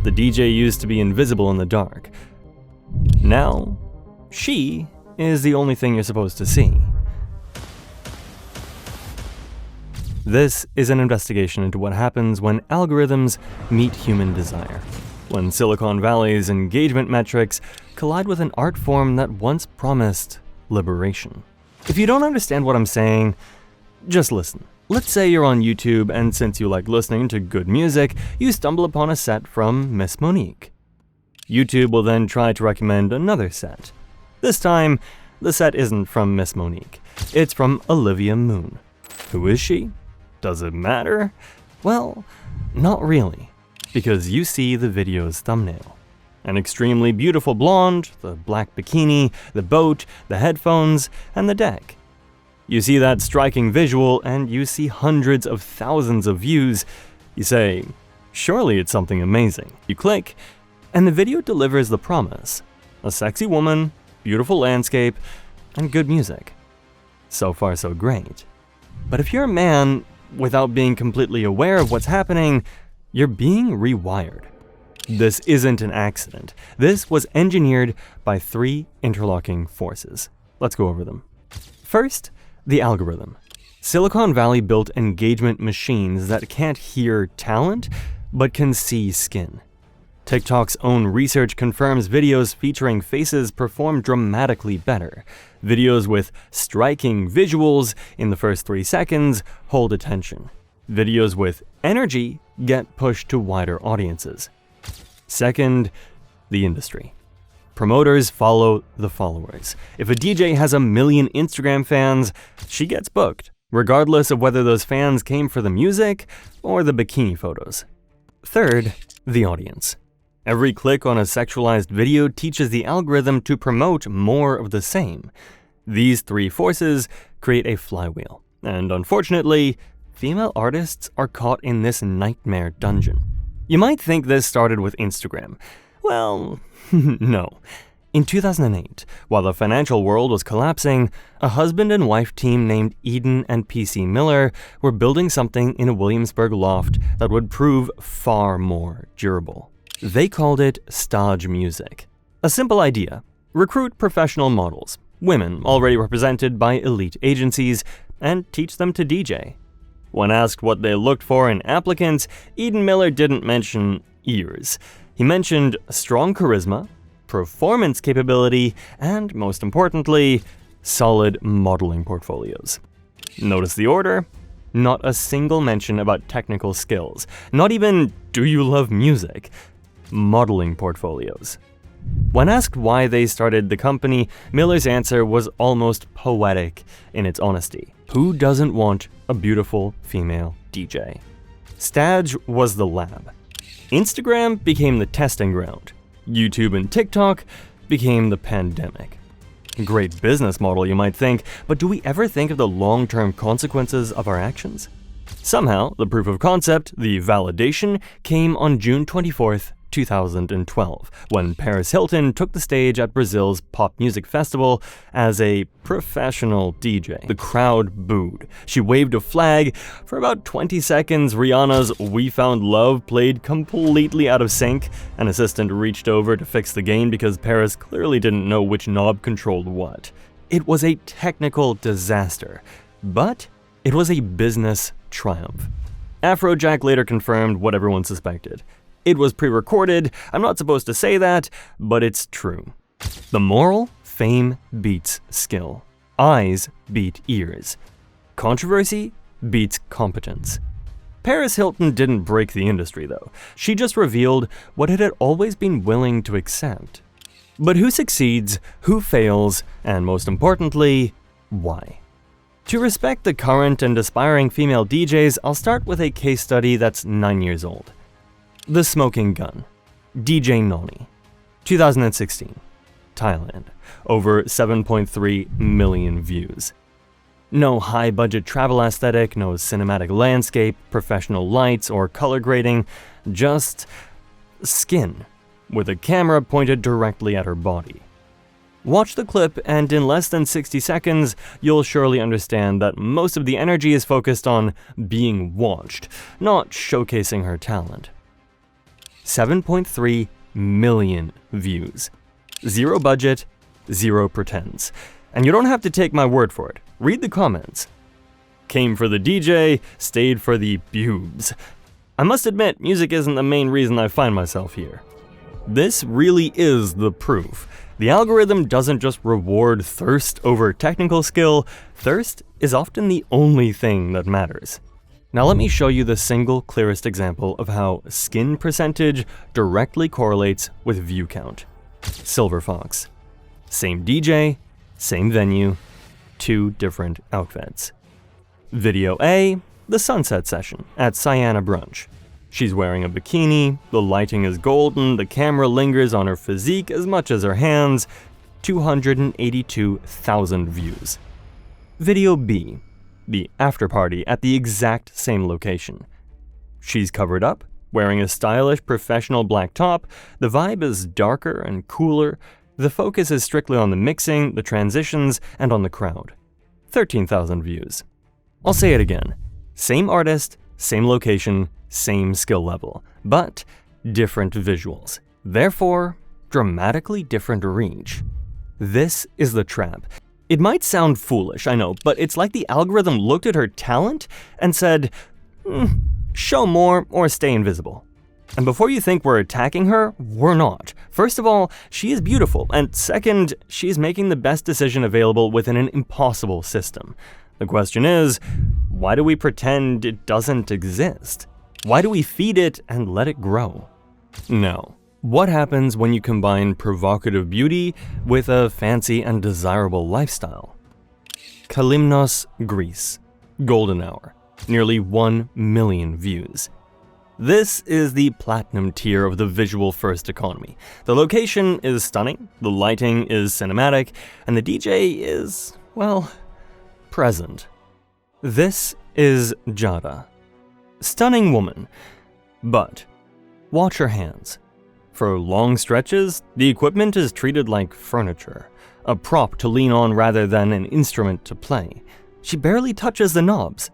the DJ used to be invisible in the dark. Now, she is the only thing you're supposed to see. This is an investigation into what happens when algorithms meet human desire, when Silicon Valley's engagement metrics collide with an art form that once promised liberation. If you don't understand what I'm saying, just listen. Let's say you're on YouTube, and since you like listening to good music, you stumble upon a set from Miss Monique. YouTube will then try to recommend another set. This time, the set isn't from Miss Monique. It's from Olivia Moon. Who is she? Does it matter? Well, not really, because you see the video's thumbnail. An extremely beautiful blonde, the black bikini, the boat, the headphones, and the deck. You see that striking visual, and you see hundreds of thousands of views. You say, surely it's something amazing. You click, and the video delivers the promise. A sexy woman, beautiful landscape, and good music. So far so great. But if you're a man, without being completely aware of what's happening, you're being rewired. This isn't an accident. This was engineered by 3 interlocking forces. Let's go over them. First, the algorithm. Silicon Valley built engagement machines that can't hear talent, but can see skin. TikTok's own research confirms videos featuring faces perform dramatically better. Videos with striking visuals in the first 3 seconds hold attention. Videos with energy get pushed to wider audiences. Second, the industry. Promoters follow the followers. If a DJ has 1 million Instagram fans, she gets booked, regardless of whether those fans came for the music or the bikini photos. Third, the audience. Every click on a sexualized video teaches the algorithm to promote more of the same. These 3 forces create a flywheel, and unfortunately, female artists are caught in this nightmare dungeon. You might think this started with Instagram. Well, no. In 2008, while the financial world was collapsing, a husband and wife team named Eden and PC Miller were building something in a Williamsburg loft that would prove far more durable. They called it StaDJ Music. A simple idea: recruit professional models, women already represented by elite agencies, and teach them to DJ. When asked what they looked for in applicants, Eden Miller didn't mention ears. He mentioned strong charisma, performance capability, and most importantly, solid modeling portfolios. Notice the order? Not a single mention about technical skills. Not even, do you love music? Modeling portfolios. When asked why they started the company, Miller's answer was almost poetic in its honesty. Who doesn't want a beautiful female DJ? StaDJ was the lab. Instagram became the testing ground. YouTube and TikTok became the pandemic. Great business model, you might think, but do we ever think of the long-term consequences of our actions? Somehow, the proof of concept, the validation, came on June 24th, 2012, when Paris Hilton took the stage at Brazil's pop music festival as a professional DJ. The crowd booed. She waved a flag. For about 20 seconds, Rihanna's We Found Love played completely out of sync. An assistant reached over to fix the gain because Paris clearly didn't know which knob controlled what. It was a technical disaster, but it was a business triumph. Afrojack later confirmed what everyone suspected. It was pre-recorded. I'm not supposed to say that, but it's true. The moral? Fame beats skill. Eyes beat ears. Controversy beats competence. Paris Hilton didn't break the industry, though. She just revealed what it had always been willing to accept. But who succeeds, who fails, and most importantly, why? To respect the current and aspiring female DJs, I'll start with a case study that's 9 years old. The Smoking Gun. DJ Nonny. 2016. Thailand. Over 7.3 million views. No high-budget travel aesthetic, no cinematic landscape, professional lights, or color grading, just skin, with a camera pointed directly at her body. Watch the clip, and in less than 60 seconds, you'll surely understand that most of the energy is focused on being watched, not showcasing her talent. 7.3 million views. Zero budget, zero pretense. And you don't have to take my word for it. Read the comments. Came for the DJ, stayed for the pubes. I must admit, music isn't the main reason I find myself here. This really is the proof. The algorithm doesn't just reward thirst over technical skill. Thirst is often the only thing that matters. Now let me show you the single clearest example of how skin percentage directly correlates with view count. SilverFox. Same DJ, same venue, two different outfits. Video A, the sunset session at Giada Brunch. She's wearing a bikini, the lighting is golden, the camera lingers on her physique as much as her hands, 282,000 views. Video B, the after party at the exact same location. She's covered up, wearing a stylish professional black top, the vibe is darker and cooler, the focus is strictly on the mixing, the transitions, and on the crowd. 13,000 views. I'll say it again. Same artist, same location, same skill level, but different visuals. Therefore, dramatically different reach. This is the trap. It might sound foolish, I know, but it's like the algorithm looked at her talent and said, show more or stay invisible. And before you think we're attacking her, we're not. First of all, she is beautiful, and second, she's making the best decision available within an impossible system. The question is, why do we pretend it doesn't exist? Why do we feed it and let it grow? No. What happens when you combine provocative beauty with a fancy and desirable lifestyle? Kalimnos, Greece. Golden Hour. Nearly 1 million views. This is the platinum tier of the visual-first economy. The location is stunning, the lighting is cinematic, and the DJ is, well, present. This is Giada. Stunning woman. But watch her hands. For long stretches, the equipment is treated like furniture, a prop to lean on rather than an instrument to play. She barely touches the knobs.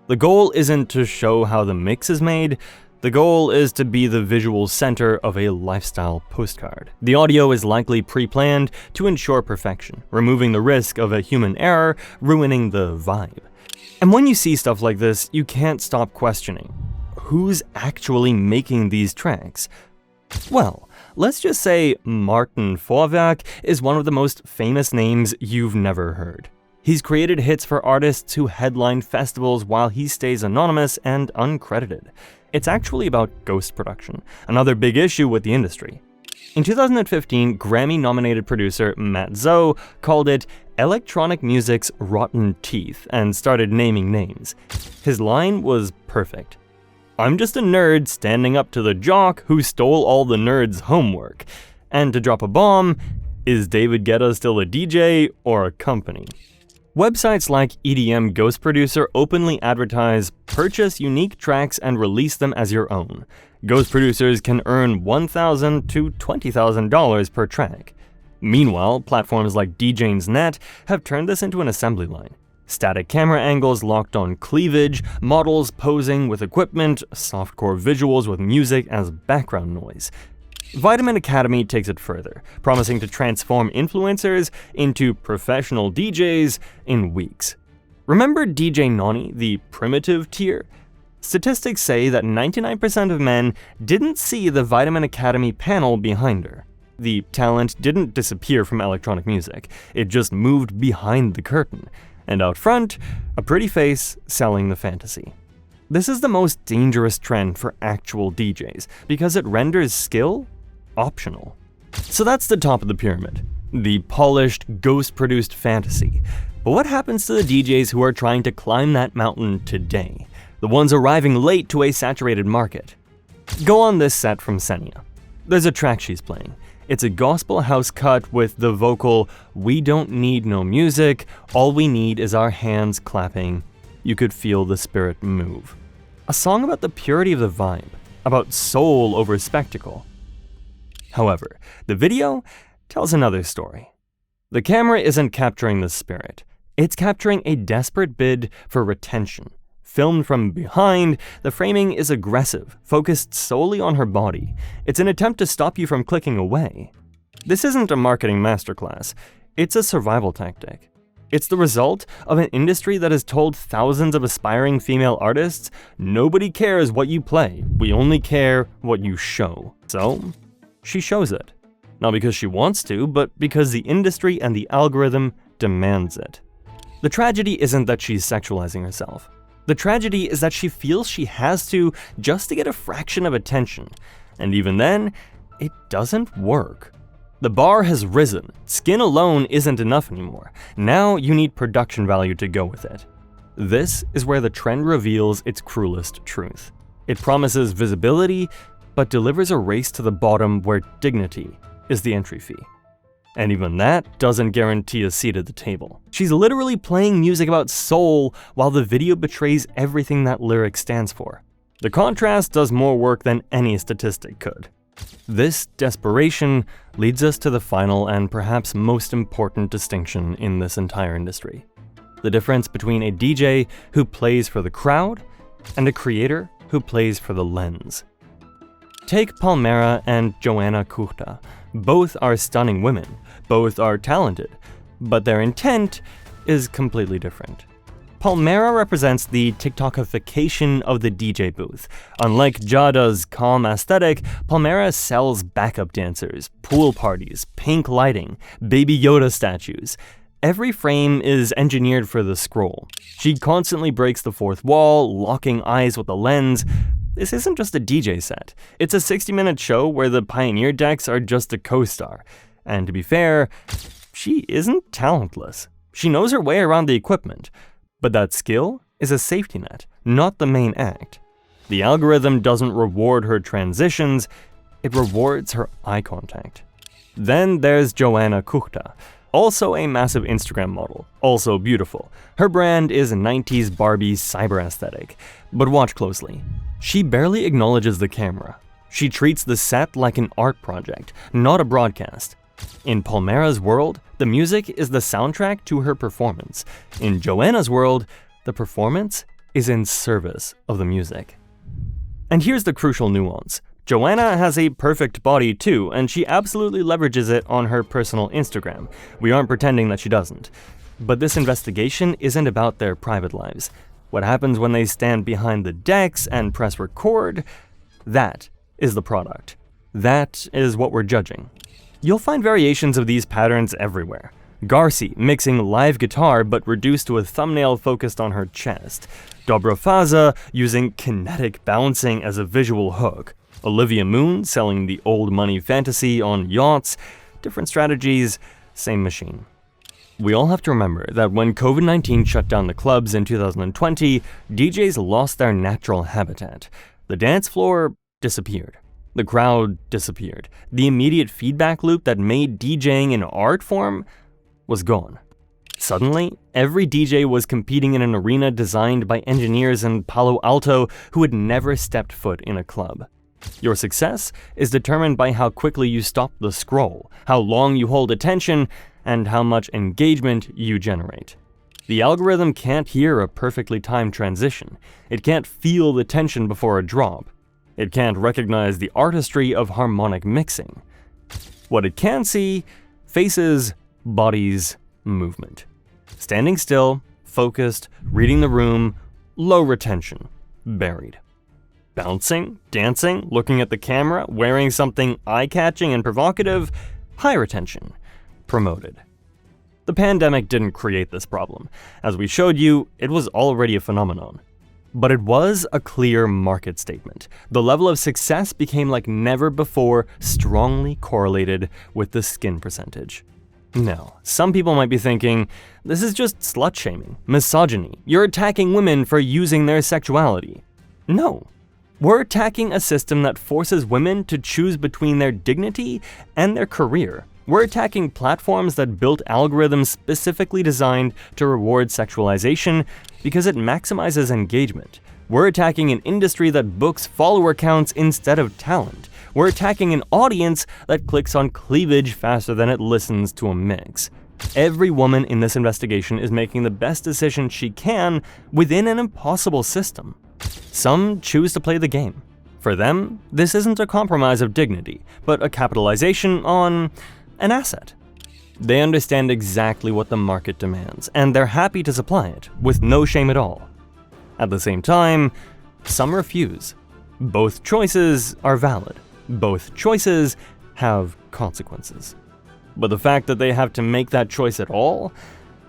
The goal isn't to show how the mix is made, the goal is to be the visual center of a lifestyle postcard. The audio is likely pre-planned to ensure perfection, removing the risk of a human error ruining the vibe. And when you see stuff like this, you can't stop questioning, who's actually making these tracks? Well, let's just say Maarten Vorwerk is one of the most famous names you've never heard. He's created hits for artists who headline festivals while he stays anonymous and uncredited. It's actually about ghost production, another big issue with the industry. In 2015, Grammy-nominated producer Matt Zo called it electronic music's rotten teeth and started naming names. His line was perfect. I'm just a nerd standing up to the jock who stole all the nerds' homework. And to drop a bomb, is David Guetta still a DJ or a company? Websites like EDM Ghost Producer openly advertise, purchase unique tracks and release them as your own. Ghost producers can earn $1,000 to $20,000 per track. Meanwhile, platforms like DJ's Net have turned this into an assembly line. Static camera angles locked on cleavage, models posing with equipment, softcore visuals with music as background noise. Vitamin Academy takes it further, promising to transform influencers into professional DJs in weeks. Remember DJ Nonny, the primitive tier? Statistics say that 99% of men didn't see the Vitamin Academy panel behind her. The talent didn't disappear from electronic music, it just moved behind the curtain. And out front, a pretty face selling the fantasy. This is the most dangerous trend for actual DJs, because it renders skill optional. So that's the top of the pyramid, the polished, ghost-produced fantasy. But what happens to the DJs who are trying to climb that mountain today? The ones arriving late to a saturated market? Go on this set from Senia. There's a track she's playing. It's a gospel house cut with the vocal, "We don't need no music, all we need is our hands clapping. You could feel the spirit move." A song about the purity of the vibe, about soul over spectacle. However, the video tells another story. The camera isn't capturing the spirit, it's capturing a desperate bid for retention, filmed from behind, the framing is aggressive, focused solely on her body. It's an attempt to stop you from clicking away. This isn't a marketing masterclass. It's a survival tactic. It's the result of an industry that has told thousands of aspiring female artists, nobody cares what you play, we only care what you show. So, she shows it. Not because she wants to, but because the industry and the algorithm demands it. The tragedy isn't that she's sexualizing herself. The tragedy is that she feels she has to just to get a fraction of attention. And even then, it doesn't work. The bar has risen. Skin alone isn't enough anymore. Now you need production value to go with it. This is where the trend reveals its cruelest truth. It promises visibility, but delivers a race to the bottom where dignity is the entry fee. And even that doesn't guarantee a seat at the table. She's literally playing music about soul while the video betrays everything that lyric stands for. The contrast does more work than any statistic could. This desperation leads us to the final and perhaps most important distinction in this entire industry. The difference between a DJ who plays for the crowd and a creator who plays for the lens. Take Palmera and Joanna Kuchta. Both are stunning women, both are talented, but their intent is completely different. Palmera represents the TikTokification of the DJ booth. Unlike Giada's calm aesthetic, Palmera sells backup dancers, pool parties, pink lighting, Baby Yoda statues. Every frame is engineered for the scroll. She constantly breaks the fourth wall, locking eyes with the lens. This isn't just a DJ set. It's a 60-minute show where the Pioneer decks are just a co-star. And to be fair, she isn't talentless. She knows her way around the equipment. But that skill is a safety net, not the main act. The algorithm doesn't reward her transitions, it rewards her eye contact. Then there's Joanna Kuchta, also a massive Instagram model, also beautiful. Her brand is 90s Barbie cyber aesthetic. But watch closely. She barely acknowledges the camera. She treats the set like an art project, not a broadcast. In Palmera's world, the music is the soundtrack to her performance. In Joanna's world, the performance is in service of the music. And here's the crucial nuance. Joanna has a perfect body too, and she absolutely leverages it on her personal Instagram. We aren't pretending that she doesn't. But this investigation isn't about their private lives. What happens when they stand behind the decks and press record? That is the product. That is what we're judging. You'll find variations of these patterns everywhere. Garci mixing live guitar but reduced to a thumbnail focused on her chest. Dobrofaza using kinetic bouncing as a visual hook. Olivia Moon selling the old money fantasy on yachts. Different strategies, same machine. We all have to remember that when COVID-19 shut down the clubs in 2020, DJs lost their natural habitat. The dance floor disappeared. The crowd disappeared. The immediate feedback loop that made DJing an art form was gone. Suddenly, every DJ was competing in an arena designed by engineers in Palo Alto who had never stepped foot in a club. Your success is determined by how quickly you stop the scroll, how long you hold attention, and how much engagement you generate. The algorithm can't hear a perfectly timed transition. It can't feel the tension before a drop. It can't recognize the artistry of harmonic mixing. What it can see, faces, bodies, movement. Standing still, focused, reading the room, low retention, buried. Bouncing, dancing, looking at the camera, wearing something eye-catching and provocative, high retention, promoted. The pandemic didn't create this problem. As we showed you, it was already a phenomenon. But it was a clear market statement. The level of success became like never before strongly correlated with the skin percentage. Now, some people might be thinking, this is just slut-shaming, misogyny. You're attacking women for using their sexuality. No. We're attacking a system that forces women to choose between their dignity and their career. We're attacking platforms that built algorithms specifically designed to reward sexualization because it maximizes engagement. We're attacking an industry that books follower counts instead of talent. We're attacking an audience that clicks on cleavage faster than it listens to a mix. Every woman in this investigation is making the best decision she can within an impossible system. Some choose to play the game. For them, this isn't a compromise of dignity, but a capitalization on an asset. They understand exactly what the market demands, and they're happy to supply it, with no shame at all. At the same time, some refuse. Both choices are valid. Both choices have consequences. But the fact that they have to make that choice at all,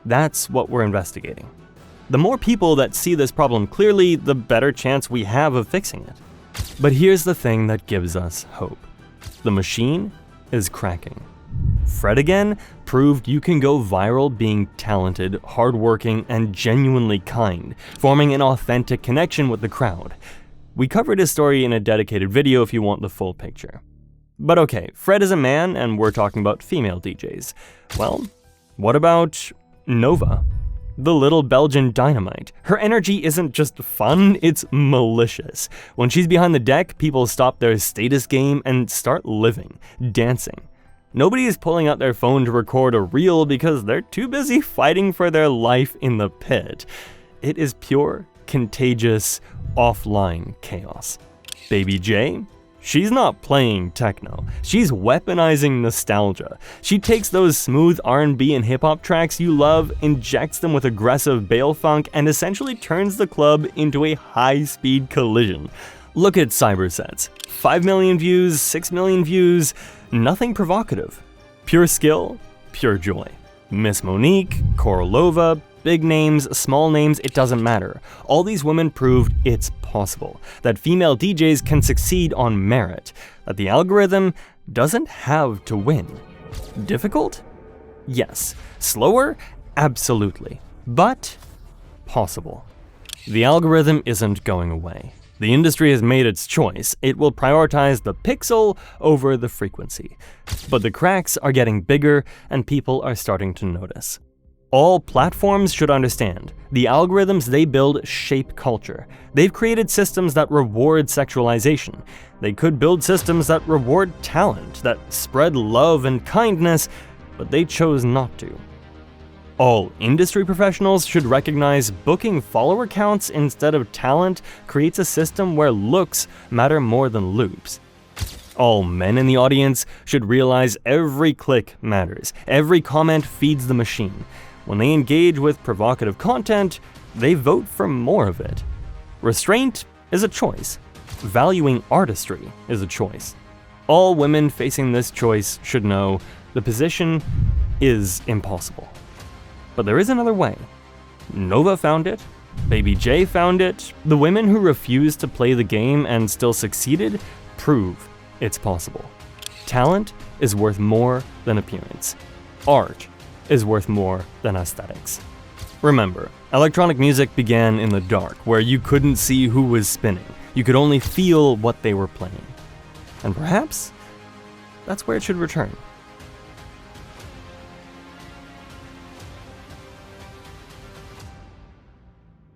that's what we're investigating. The more people that see this problem clearly, the better chance we have of fixing it. But here's the thing that gives us hope. The machine is cracking. Fred again proved you can go viral being talented, hardworking, and genuinely kind, forming an authentic connection with the crowd. We covered his story in a dedicated video if you want the full picture. But okay, Fred is a man and we're talking about female DJs. Well, what about Nova? The little Belgian dynamite. Her energy isn't just fun, it's malicious. When she's behind the deck, people stop their status game and start living, dancing. Nobody is pulling out their phone to record a reel because they're too busy fighting for their life in the pit. It is pure, contagious, offline chaos. Baby J? She's not playing techno. She's weaponizing nostalgia. She takes those smooth R&B and hip-hop tracks you love, injects them with aggressive bail funk, and essentially turns the club into a high-speed collision. Look at Cybersets. 5 million views, 6 million views, nothing provocative. Pure skill, pure joy. Miss Monique, Korolova, big names, small names, it doesn't matter. All these women proved it's possible, that female DJs can succeed on merit, that the algorithm doesn't have to win. Difficult? Yes. Slower? Absolutely. But possible. The algorithm isn't going away. The industry has made its choice. It will prioritize the pixel over the frequency. But the cracks are getting bigger and people are starting to notice. All platforms should understand, the algorithms they build shape culture. They've created systems that reward sexualization. They could build systems that reward talent, that spread love and kindness, but they chose not to. All industry professionals should recognize booking follower counts instead of talent creates a system where looks matter more than loops. All men in the audience should realize every click matters, every comment feeds the machine. When they engage with provocative content, they vote for more of it. Restraint is a choice. Valuing artistry is a choice. All women facing this choice should know the position is impossible. But there is another way. Nova found it. Baby J found it. The women who refused to play the game and still succeeded prove it's possible. Talent is worth more than appearance. Art is worth more than aesthetics. Remember, electronic music began in the dark, where you couldn't see who was spinning. You could only feel what they were playing. And perhaps that's where it should return.